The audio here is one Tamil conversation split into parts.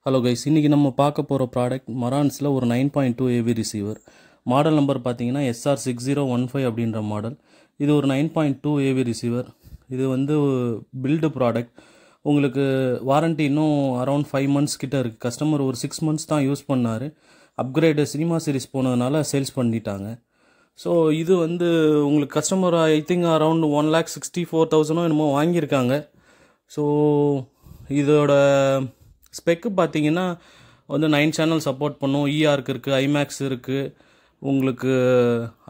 ஹலோ கைஸ், இன்றைக்கி நம்ம பார்க்க போகிற ப்ராடக்ட் மரான்ஸில் ஒரு 9.2 AV ரிசீவர். மாடல் நம்பர் பார்த்தீங்கன்னா SR6015 அப்படின்ற மாடல். இது ஒரு 9.2 AV ரிசீவர். இது வந்து பில்டு ப்ராடக்ட். உங்களுக்கு வாரண்ட்டி இன்னும் அரௌண்ட் 5 months கிட்ட இருக்குது. கஸ்டமர் ஒரு 6 months தான் யூஸ் பண்ணார். அப்கிரேடு சினிமா சீரிஸ் போனதுனால சேல்ஸ் பண்ணிட்டாங்க. ஸோ இது வந்து உங்களுக்கு கஸ்டமர் ஐ திங்க் அரௌண்ட் 1,64,000 என்னமோ வாங்கியிருக்காங்க. ஸோ இதோட ஸ்பெக்கு பார்த்தீங்கன்னா வந்து 9 சேனல் சப்போர்ட் பண்ணும். இஆர்க்கு இருக்குது, ஐமேக்ஸ் இருக்குது, உங்களுக்கு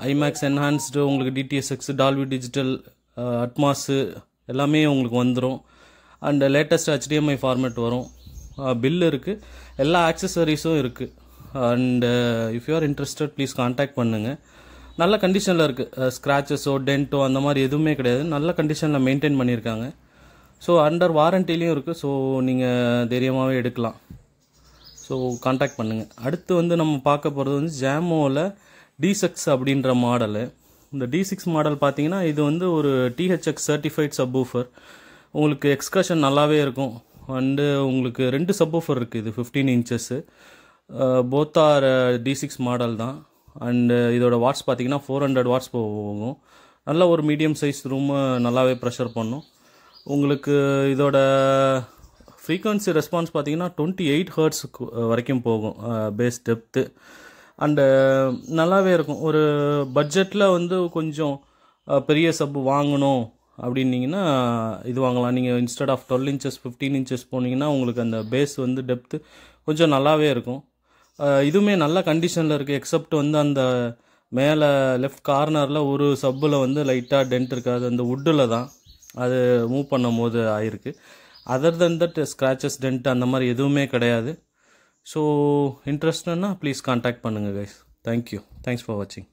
ஐமேக்ஸ் என்ஹான்ஸ்டு, உங்களுக்கு டிடிஎஸ்எக்ஸ், டால்பி டிஜிட்டல், அட்மாஸு எல்லாமே உங்களுக்கு வந்துடும். அண்ட் லேட்டஸ்ட் HDMI ஃபார்மேட் வரும். பில் இருக்குது, எல்லா ஆக்சசரிஸும் இருக்குது. And if you are interested please contact பண்ணுங்கள். நல்ல கண்டிஷனில் இருக்குது. ஸ்க்ராச்சஸோ டென்ட்டோ அந்த மாதிரி எதுவுமே கிடையாது. நல்ல கண்டிஷனில் மெயின்டைன் பண்ணியிருக்காங்க. ஸோ அண்டர் வாரண்டிலையும் இருக்குது. ஸோ நீங்கள் தைரியமாகவே எடுக்கலாம். ஸோ கான்டாக்ட் பண்ணுங்கள். அடுத்து வந்து நம்ம பார்க்க போகிறது வந்து ஜாமோவில் D6 அப்படின்ற மாடலு. இந்த D6 மாடல் பார்த்தீங்கன்னா இது வந்து ஒரு THX சர்டிஃபைட் சப்வூஃபர். உங்களுக்கு எக்ஸ்கர்ஷன் நல்லாவே இருக்கும். அண்டு உங்களுக்கு 2 சப்வூஃபர் இருக்குது. இது 15 inches. Both are D6 model தான். அண்டு இதோட வாட்ஸ் பார்த்தீங்கன்னா 400 watts போகும். நல்ல ஒரு மீடியம் சைஸ் ரூமு நல்லாவே ப்ரெஷர் பண்ணும். உங்களுக்கு இதோட ஃப்ரீக்வன்சி ரெஸ்பான்ஸ் பார்த்தீங்கன்னா 28 Hz வரைக்கும் போகும் பேஸ் டெப்த்து. அண்டு நல்லாவே இருக்கும். ஒரு பட்ஜெட்டில் வந்து கொஞ்சம் பெரிய சப்பு வாங்கணும் அப்படின்னீங்கன்னா இது வாங்கலாம். நீங்கள் இன்ஸ்டெட் ஆஃப் 12 inches 15 inches போனீங்கன்னா உங்களுக்கு அந்த பேஸ் வந்து டெப்த்து கொஞ்சம் நல்லாவே இருக்கும். இதுவுமே நல்ல கண்டிஷனில் இருக்குது. எக்ஸப்ட் வந்து அந்த மேலே லெஃப்ட் கார்னரில் ஒரு சப்பில் வந்து லைட்டாக டென்ட் இருக்காது. அந்த வுட்டில் தான் அது மூவ் பண்ணும் போது ஆயிருக்கு. Other than that scratches dent அந்த மாதிரி எதுவுமே கிடையாது. ஸோ இன்ட்ரெஸ்ட்னா ப்ளீஸ் கான்டாக்ட் பண்ணுங்கள் கைஸ். தேங்க்யூ. தேங்க்ஸ் ஃபார் வாட்சிங்.